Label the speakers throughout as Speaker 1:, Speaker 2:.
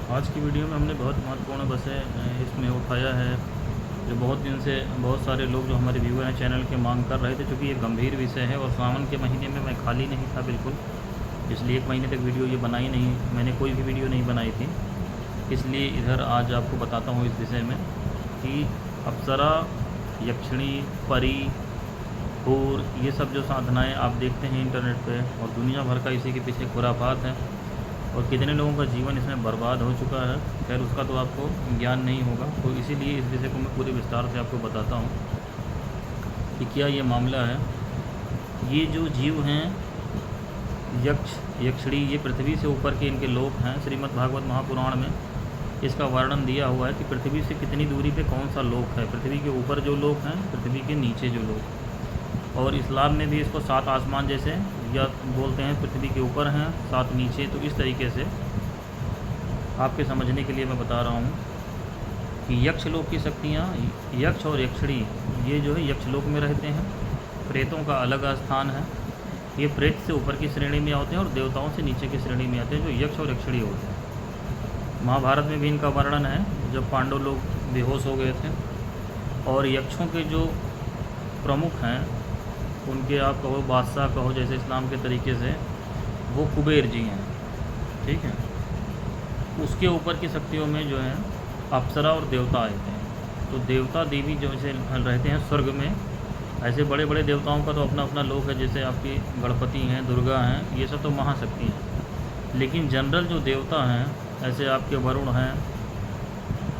Speaker 1: आज की वीडियो में हमने बहुत महत्वपूर्ण विषय इसमें उठाया है, जो बहुत दिन से बहुत सारे लोग जो हमारे व्यूअर हैं चैनल के मांग कर रहे थे, क्योंकि ये गंभीर विषय है और सावन के महीने में मैं खाली नहीं था बिल्कुल, इसलिए 1 महीने तक वीडियो ये बनाई नहीं, मैंने कोई भी वीडियो नहीं बनाई थी। इसलिए इधर आज आपको बताता हूँ इस विषय में कि अप्सरा, यक्षिणी, परी, हूर, ये सब जो साधनाएँ आप देखते हैं इंटरनेट पे और दुनिया भर का इसी के पीछे खुराफात है और कितने लोगों का जीवन इसमें बर्बाद हो चुका है। खैर उसका तो आपको ज्ञान नहीं होगा, तो इसीलिए इस विषय को मैं पूरे विस्तार से आपको बताता हूँ कि क्या ये मामला है। ये जो जीव हैं यक्ष, यक्षिणी, ये पृथ्वी से ऊपर के इनके लोक हैं। श्रीमद् भागवत महापुराण में इसका वर्णन दिया हुआ है कि पृथ्वी से कितनी दूरी पे कौन सा लोक है, पृथ्वी के ऊपर जो लोक हैं, पृथ्वी के नीचे जो लोक। और इस्लाम में भी इसको 7 आसमान जैसे या बोलते हैं, पृथ्वी के ऊपर हैं 7 नीचे। तो इस तरीके से आपके समझने के लिए मैं बता रहा हूँ कि यक्ष लोक की शक्तियाँ, यक्ष और यक्षिणी ये जो है यक्ष लोक में रहते हैं। प्रेतों का अलग स्थान है, ये प्रेत से ऊपर की श्रेणी में होते हैं और देवताओं से नीचे की श्रेणी में आते हैं जो यक्ष और यक्षिणी होते हैं। महाभारत में भी इनका वर्णन है, जब पांडव लोग बेहोश हो गए थे। और यक्षों के जो प्रमुख हैं, उनके आप कहो बादशाह कहो जैसे इस्लाम के तरीके से, वो कुबेर जी हैं, ठीक है। उसके ऊपर की शक्तियों में जो है अप्सरा और देवता आते हैं। तो देवता देवी जो से रहते हैं स्वर्ग में। ऐसे बड़े बड़े देवताओं का तो अपना अपना लोक है, जैसे आपकी गणपति हैं, दुर्गा हैं, ये सब तो महाशक्ति हैं। लेकिन जनरल जो देवता हैं, ऐसे आपके वरुण हैं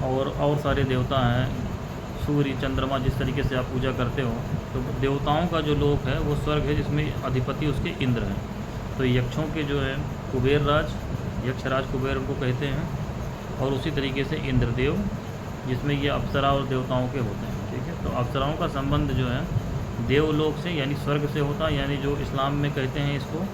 Speaker 1: और सारे देवता हैं, सूर्य, चंद्रमा, जिस तरीके से आप पूजा करते हो, तो देवताओं का जो लोक है वो स्वर्ग है, जिसमें अधिपति उसके इंद्र हैं। तो यक्षों के जो है कुबेर राज, यक्षराज कुबेर उनको कहते हैं, और उसी तरीके से इंद्रदेव, जिसमें ये अप्सरा और देवताओं के होते हैं, ठीक है। तो अप्सराओं का संबंध जो है देवलोक से यानी स्वर्ग से होता है, यानी जो इस्लाम में कहते हैं इसको,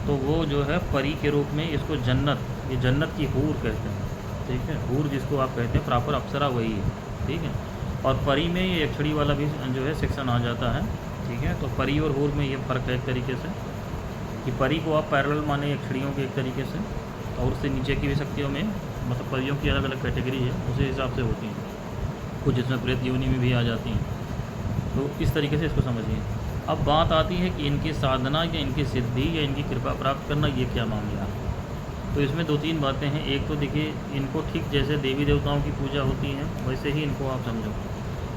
Speaker 1: तो वो जो है परी के रूप में इसको जन्नत, ये जन्नत की हूर कहते हैं, ठीक है। हूर जिसको आप कहते हैं, प्रॉपर अप्सरा वही है, ठीक है। और परी में ये यक्षिणी वाला भी जो है सेक्शन आ जाता है, ठीक है। तो परी और हूर में ये फ़र्क है एक तरीके से, कि परी को आप पैरेलल माने यक्षिणियों के एक तरीके से, और उससे नीचे की भी शक्तियों में, मतलब परियों की अलग अलग कैटेगरी है, उसी हिसाब से होती हैं, कुछ इसमें प्रेत योनि में भी आ जाती हैं। तो इस तरीके से इसको समझिए। अब बात आती है कि इनकी साधना या इनकी सिद्धि या इनकी कृपा प्राप्त करना, ये क्या मामला है। तो इसमें 2-3 बातें हैं। एक तो देखिए, इनको ठीक जैसे देवी देवताओं की पूजा होती है वैसे ही इनको आप समझो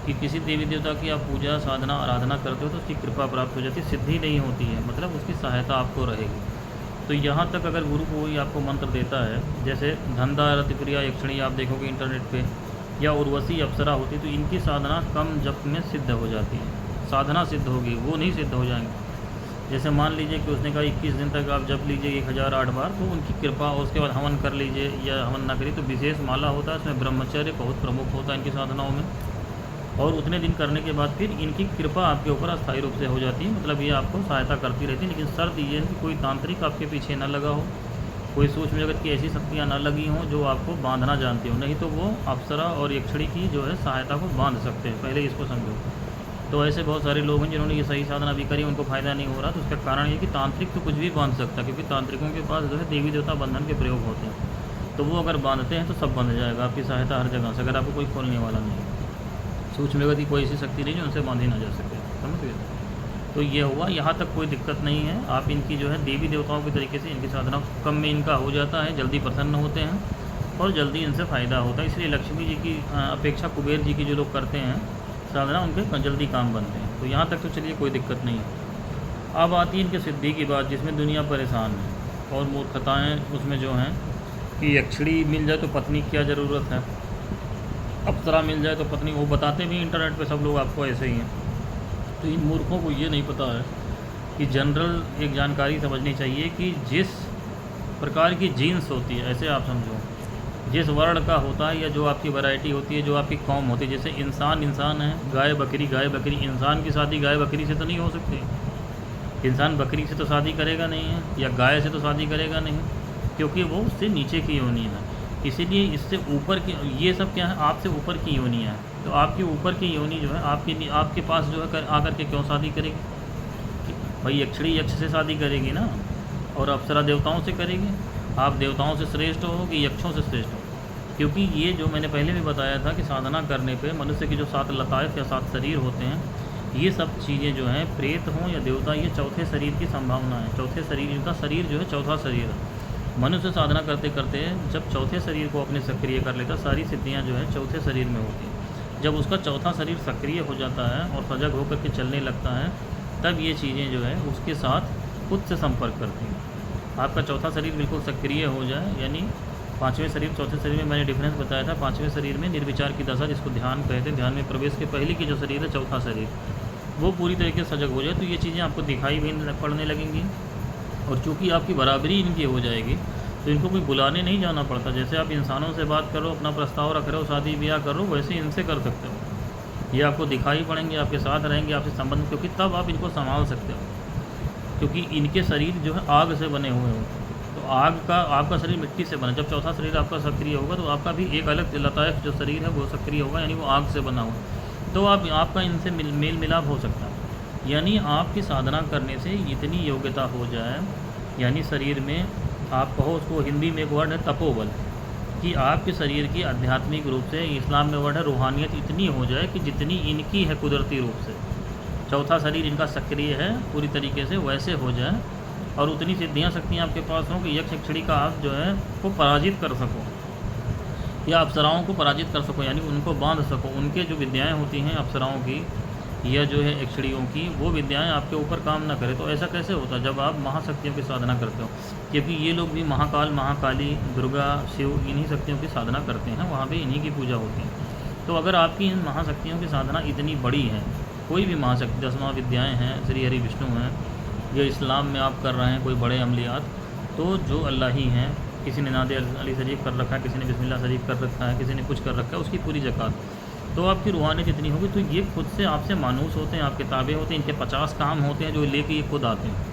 Speaker 1: कि किसी देवी देवता की आप पूजा, साधना, आराधना करते हो तो उसकी कृपा प्राप्त हो जाती है, सिद्धि नहीं होती है, मतलब उसकी सहायता आपको रहेगी। तो यहाँ तक अगर गुरु कोई आपको मंत्र देता है, जैसे धंधा रतिप्रिया यक्षिणी आप देखोगे इंटरनेट पे, या उर्वशी अप्सरा होती, तो इनकी साधना कम जप में सिद्ध हो जाती है। साधना सिद्ध होगी, वो नहीं सिद्ध हो जाएंगे। जैसे मान लीजिए कि उसने कहा 21 दिन तक आप जप लीजिए 1008 बार, तो उनकी कृपा, और उसके बाद हवन कर लीजिए या हवन ना करिए, तो विशेष माला होता है, इसमें ब्रह्मचर्य बहुत प्रमुख होता है इनकी साधनाओं में। और उतने दिन करने के बाद फिर इनकी कृपा आपके ऊपर अस्थायी रूप से हो जाती है, मतलब ये आपको सहायता करती रहती है। लेकिन शर्त ये है कि कोई तांत्रिक आपके पीछे ना लगा हो, कोई सूक्ष्म जगत की ऐसी शक्तियाँ ना लगी हों जो आपको बांधना जानती हो, नहीं तो वो अप्सरा और यक्षिणी की जो है सहायता को बांध सकते हैं, पहले इसको समझो। तो ऐसे बहुत सारे लोग हैं जिन्होंने ये सही साधना भी करी, उनको फ़ायदा नहीं हो रहा। तो उसका कारण ये कि तांत्रिक तो कुछ भी बांध सकता है, क्योंकि तांत्रिकों के पास जो है देवी देवता बंधन के प्रयोग होते हैं। तो वो अगर बांधते हैं तो सब बंध जाएगा, आपकी सहायता हर जगह से, अगर आपको कोई खोलने वाला नहीं। सूक्ष्म जगत की कोई ऐसी शक्ति नहीं जो उनसे बांधी ना जा सके, समझ गए। तो ये हुआ, यहाँ तक कोई दिक्कत नहीं है। आप इनकी जो है देवी देवताओं के तरीके से इनकी साधना कम में इनका हो जाता है, जल्दी प्रसन्न होते हैं और जल्दी इनसे फ़ायदा होता है। इसलिए लक्ष्मी जी की अपेक्षा कुबेर जी की जो लोग करते हैं साधना, उनके जल्दी काम बनते हैं। तो यहाँ तक तो चलिए कोई दिक्कत नहीं है। अब आती है इनके सिद्धि की बात, जिसमें दुनिया परेशान है और मूर्खताएँ उसमें जो हैं कि यक्षिणी मिल जाए तो पत्नी क्या ज़रूरत है, अप्सरा मिल जाए तो पत्नी, वो बताते भी इंटरनेट पे सब लोग आपको ऐसे ही हैं। तो इन मूर्खों को ये नहीं पता है कि जनरल एक जानकारी समझनी चाहिए कि जिस प्रकार की जीन्स होती है, ऐसे आप समझो, जिस वर्ण का होता है या जो आपकी वैरायटी होती है, जो आपकी कौम होती है, जैसे इंसान इंसान है, गाय बकरी गाय बकरी, इंसान की शादी गाय बकरी से तो नहीं हो सकती। इंसान बकरी से तो शादी करेगा नहीं है, या गाय से तो शादी करेगा नहीं, क्योंकि वो उससे नीचे की योनि है। इसीलिए इससे ऊपर की, ये सब क्या है, आपसे ऊपर की योनियाँ हैं। तो आपकी ऊपर की योनि जो है आपके पास जो है आकर के क्यों शादी करेगी भाई। यक्षिणी यक्ष से शादी करेगी ना, और अप्सरा देवताओं से करेगी। आप देवताओं से श्रेष्ठ हो कि यक्षों से श्रेष्ठ हो। क्योंकि ये जो मैंने पहले भी बताया था कि साधना करने पे मनुष्य के जो 7 लताइफ या 7 शरीर होते हैं, ये सब चीज़ें जो हैं, प्रेत हों या देवता, ये चौथे शरीर की संभावना है। चौथे शरीर, इनका शरीर जो है चौथा शरीर है। मनुष्य साधना करते करते जब चौथे शरीर को अपने सक्रिय कर लेता, सारी सिद्धियाँ जो है चौथे शरीर में होती हैं। जब उसका चौथा शरीर सक्रिय हो जाता है और सजग होकर के चलने लगता है, तब ये चीज़ें जो है उसके साथ खुद से संपर्क करती हैं। आपका चौथा शरीर बिल्कुल सक्रिय हो जाए, यानी पाँचवें शरीर चौथे शरीर में मैंने डिफरेंस बताया था। पाँचवें शरीर में निर्विचार की दशा, जिसको ध्यान कहते हैं, ध्यान में प्रवेश के पहले की जो शरीर है चौथा शरीर, वो पूरी तरीके से सजग हो जाए, तो ये चीज़ें आपको दिखाई भी पड़ने लगेंगी। और चूँकि आपकी बराबरी इनकी हो जाएगी, तो इनको कोई बुलाने नहीं जाना पड़ता। जैसे आप इंसानों से बात करो, अपना प्रस्ताव रख रहे हो, शादी ब्याह कर रहे हो, वैसे इनसे कर सकते हो। ये आपको दिखाई पड़ेंगे, आपके साथ रहेंगे, आपसे संबंध, क्योंकि तब आप इनको संभाल सकते हो। क्योंकि इनके शरीर जो है आग से बने हुए होते हैं। तो आग का, आपका शरीर मिट्टी से बना, जब चौथा शरीर आपका सक्रिय होगा तो आपका भी एक अलग लताइफ जो शरीर है वो सक्रिय होगा, यानी वो आग से बना हुआ, तो आपका इनसे मेल मिलाप हो सकता है। यानी आपकी साधना करने से इतनी योग्यता हो जाए, यानी शरीर में आप कहो, उसको हिंदी में एक वर्ड है तपोबल, कि आपके शरीर की आध्यात्मिक रूप से, इस्लाम में वर्ड है रूहानियत, इतनी हो जाए कि जितनी इनकी है कुदरती रूप से, चौथा शरीर इनका सक्रिय है पूरी तरीके से, वैसे हो जाए। और उतनी सिद्धियाँ शक्तियाँ आपके पास हों कि यक्ष यक्षिणी का आप जो है को पराजित कर सको, या अप्सराओं को पराजित कर सको, यानी उनको बांध सको। उनके जो विद्याएँ होती हैं अप्सराओं की या जो है यक्षिणियों की, वो विद्याएँ आपके ऊपर काम ना करें। तो ऐसा कैसे होता है? जब आप महाशक्तियों की साधना करते हो, क्योंकि ये लोग भी महाकाल, महाकाली, दुर्गा, शिव, इन्हीं शक्तियों की साधना करते हैं, वहाँ भी इन्हीं की पूजा होती है। तो अगर आपकी इन महाशक्तियों की साधना इतनी बड़ी है, कोई भी महाशक्ति, 10 महाविद्याएँ हैं, श्री हरि विष्णु हैं, या इस्लाम में आप कर रहे हैं कोई बड़े अमलियात, तो जो अल्लाह ही हैं, किसी ने नादे अली शरीफ कर रखा है, किसी ने बिस्मिल्लाह शरीफ कर रखा है, किसी ने कुछ कर रखा है, उसकी पूरी ज़कात, तो आपकी रूहानियत इतनी होगी, तो ये खुद से आपसे मानूस होते हैं, आपके ताबे होते हैं। इनके 50 काम होते हैं जो लेके ये खुद आते हैं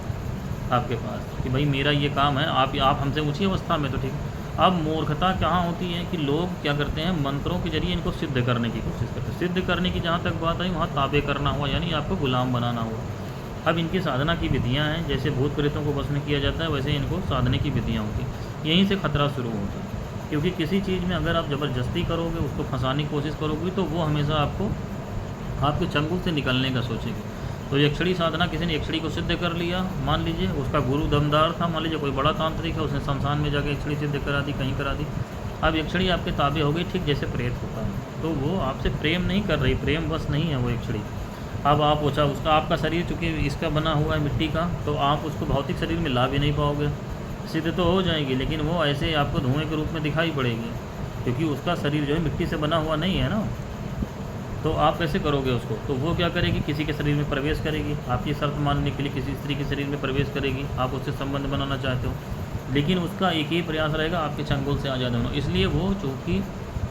Speaker 1: आपके पास, कि भाई मेरा ये काम है, आप हमसे ऊँची अवस्था में, तो ठीक। अब मूर्खता कहाँ होती है कि लोग क्या करते हैं, मंत्रों के जरिए इनको सिद्ध करने की कोशिश करते हैं। सिद्ध करने की जहाँ तक बात आई, वहाँ ताबे करना हुआ, यानी आपको गुलाम बनाना हुआ। अब इनकी साधना की विधियाँ हैं, जैसे भूत प्रेतों को बस में किया जाता है, वैसे इनको साधने की विधियाँ होती। यहीं से खतरा शुरू होता है, क्योंकि किसी चीज़ में अगर आप ज़बरदस्ती करोगे, उसको फंसाने की कोशिश करोगे, तो वो हमेशा आपको आपके चंगुल से निकलने का सोचेगी। तो यक्षिणी साधना, किसी ने यक्षिणी को सिद्ध कर लिया, मान लीजिए उसका गुरु दमदार था, मान लीजिए कोई बड़ा तांत्रिक है, उसने शमशान में जाकर यक्षिणी सिद्ध करा दी, कहीं करा दी। अब यक्षिणी आपके ताबे हो गई, ठीक जैसे प्रेत होता है। तो वो आपसे प्रेम नहीं कर रही, प्रेम बस नहीं है वो यक्षिणी। अब आप पूछा, उसका आपका शरीर चूँकि इसका बना हुआ है मिट्टी का, तो आप उसको भौतिक शरीर में ला भी नहीं पाओगे। सिद्ध तो हो जाएगी, लेकिन वो ऐसे आपको धुएं के रूप में दिखाई पड़ेगी, क्योंकि उसका शरीर जो है मिट्टी से बना हुआ नहीं है ना। तो आप कैसे करोगे उसको? तो वो क्या करेगी, किसी के शरीर में प्रवेश करेगी, आपकी शर्त मानने के लिए किसी स्त्री के शरीर में प्रवेश करेगी, आप उससे संबंध बनाना चाहते हो, लेकिन उसका एक ही प्रयास रहेगा, आपके चंगुल से आज़ाद होना। इसलिए वो, चूँकि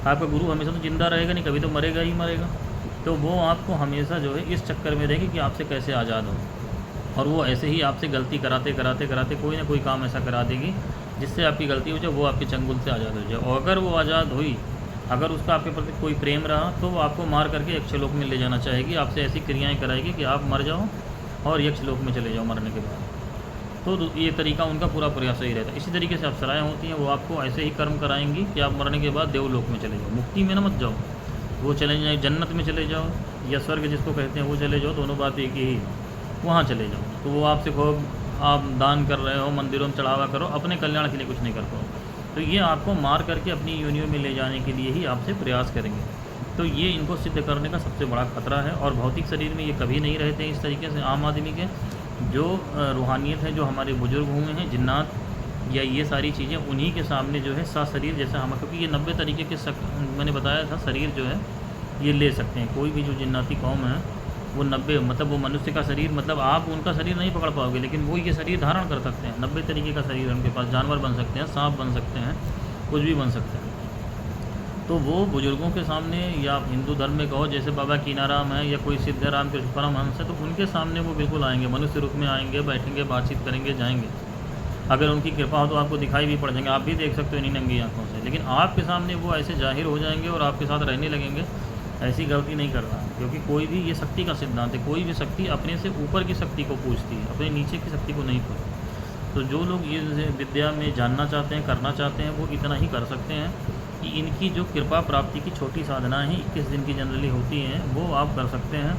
Speaker 1: आपका गुरु हमेशा तो जिंदा रहेगा नहीं, कभी तो मरेगा ही मरेगा, तो वो आपको हमेशा जो है इस चक्कर में रहेगी कि आपसे कैसे आज़ाद हो। और वो ऐसे ही आपसे गलती कराते कराते कराते कोई ना कोई काम ऐसा करा देगी जिससे आपकी गलती हो जाए, वो आपके चंगुल से आज़ाद हो जाए। और अगर वो आज़ाद हुई, अगर उसका आपके प्रति कोई प्रेम रहा, तो वो आपको मार करके यक्षलोक में ले जाना चाहेगी, आपसे ऐसी क्रियाएं कराएगी कि आप मर जाओ और यक्षलोक में चले जाओ मरने के बाद। तो ये तरीका उनका पूरा प्रयास यही रहता है। इसी तरीके से अप्सराएँ होती हैं, वो आपको ऐसे ही कर्म कराएंगी कि आप मरने के बाद देवलोक में चले जाओ, मुक्ति में ना मत जाओ, वो चले जाए जन्नत में चले जाओ, या स्वर्ग जिसको कहते हैं वो चले जाओ, दोनों बात एक ही, वहाँ चले जाओ। तो वो आपसे खूब आप दान कर रहे हो, मंदिरों में चढ़ावा करो, अपने कल्याण के लिए कुछ नहीं कर पाओ, तो ये आपको मार करके अपनी योनियों में ले जाने के लिए ही आपसे प्रयास करेंगे। तो ये इनको सिद्ध करने का सबसे बड़ा खतरा है। और भौतिक शरीर में ये कभी नहीं रहते इस तरीके से। आम आदमी के जो रूहानियत है, जो हमारे बुजुर्ग हुए हैं, जिन्नात या ये सारी चीज़ें, उन्हीं के सामने जो है शरीर जैसा हम, क्योंकि ये 90 तरीके के मैंने बताया था शरीर जो है ये ले सकते हैं। कोई भी जो जिन्नाती कौम है वो 90, मतलब वो मनुष्य का शरीर, मतलब आप उनका शरीर नहीं पकड़ पाओगे, लेकिन वो ये शरीर धारण कर सकते हैं। 90 तरीके का शरीर है उनके पास, जानवर बन सकते हैं, सांप बन सकते हैं, कुछ भी बन सकते हैं। तो वो बुज़ुर्गों के सामने, या हिंदू धर्म में कहो जैसे बाबा कीनाराम है या कोई सिद्धाराम के परमहंस है, तो उनके सामने वो बिल्कुल आएंगे, मनुष्य रूप में आएंगे, बैठेंगे, बातचीत करेंगे, जाएंगे। अगर उनकी कृपा हो तो आपको दिखाई भी पड़ जाएंगे, आप भी देख सकते हो इन्हीं नंगी आँखों से। लेकिन आपके सामने वो ऐसे जाहिर हो जाएंगे और आपके साथ रहने लगेंगे। ऐसी गलती नहीं करना, क्योंकि कोई भी, ये शक्ति का सिद्धांत है, कोई भी शक्ति अपने से ऊपर की शक्ति को पूछती है, अपने नीचे की शक्ति को नहीं पूछती। तो जो लोग ये विद्या में जानना चाहते हैं, करना चाहते हैं, वो इतना ही कर सकते हैं कि इनकी जो कृपा प्राप्ति की छोटी साधनाएँ हैं 21 दिन की जनरली होती हैं, वो आप कर सकते हैं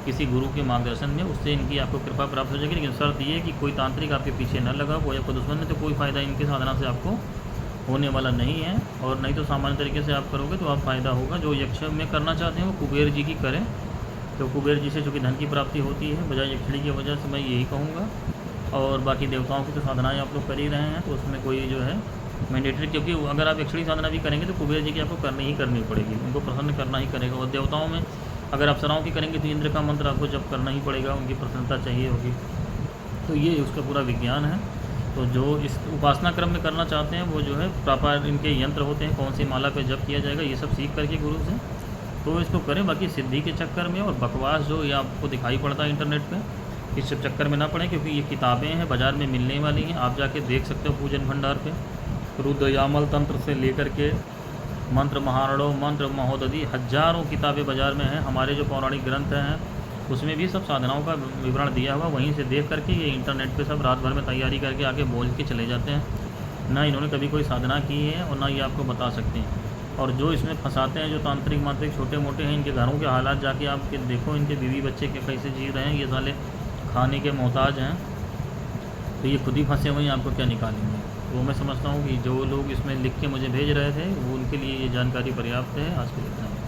Speaker 1: किसी गुरु के मार्गदर्शन में। उससे इनकी आपको कृपा प्राप्त हो जाएगी। लेकिन शर्त ये है कि कोई तांत्रिक आपके पीछे न लगा हो या कोई दुश्मन है, तो कोई फ़ायदा इनकी साधना से आपको होने वाला नहीं है। और नहीं तो सामान्य तरीके से आप करोगे तो आप फ़ायदा होगा। जो यक्ष में करना चाहते हैं वो कुबेर जी की करें, तो कुबेर जी से चूँकि धन की प्राप्ति होती है बजाय यक्षिणी की वजह से, मैं यही कहूँगा। और बाकी देवताओं की तो साधनाएँ आप लोग कर ही रहे हैं, तो उसमें कोई जो है मैंडेटरी, क्योंकि अगर आप यक्षिणी साधना भी करेंगे तो कुबेर जी की आपको करनी पड़ेगी, उनको प्रसन्न करना ही करेगा। और देवताओं में अगर अप्सराओं की करेंगे तो इंद्र का मंत्र आपको जप करना ही पड़ेगा, उनकी प्रसन्नता चाहिए होगी। तो ये उसका पूरा विज्ञान है। तो जो इस उपासना क्रम में करना चाहते हैं वो जो है प्रॉपर इनके यंत्र होते हैं, कौन सी माला पे जप किया जाएगा, ये सब सीख करके गुरु से तो इसको करें। बाकी सिद्धि के चक्कर में और बकवास जो ये आपको दिखाई पड़ता है इंटरनेट पे, इस सब चक्कर में ना पड़े, क्योंकि ये किताबें हैं, बाज़ार में मिलने वाली हैं, आप जाके देख सकते हो पूजन भंडार पे। रुद्रयामल तंत्र से लेकर के मंत्र महारणों, मंत्र महोदधि, हजारों किताबें बाज़ार में हैं। हमारे जो पौराणिक ग्रंथ हैं उसमें भी सब साधनाओं का विवरण दिया हुआ, वहीं से देख करके ये इंटरनेट पे सब रात भर में तैयारी करके आके बोल के चले जाते हैं। ना इन्होंने कभी कोई साधना की है और ना ये आपको बता सकते हैं। और जो इसमें फंसाते हैं, जो तांत्रिक मांत्रिक छोटे मोटे हैं, इनके घरों के हालात जाके आप देखो, इनके बीवी बच्चे के कैसे जी रहे हैं, ये साले खाने के मोहताज हैं। तो ये खुद ही फंसे हुए हैं, आपको क्या निकालेंगे। तो मैं समझता हूँ कि जो लोग इसमें लिख के मुझे भेज रहे थे वो उनके लिए ये जानकारी पर्याप्त है। आज के लिए इतना ही।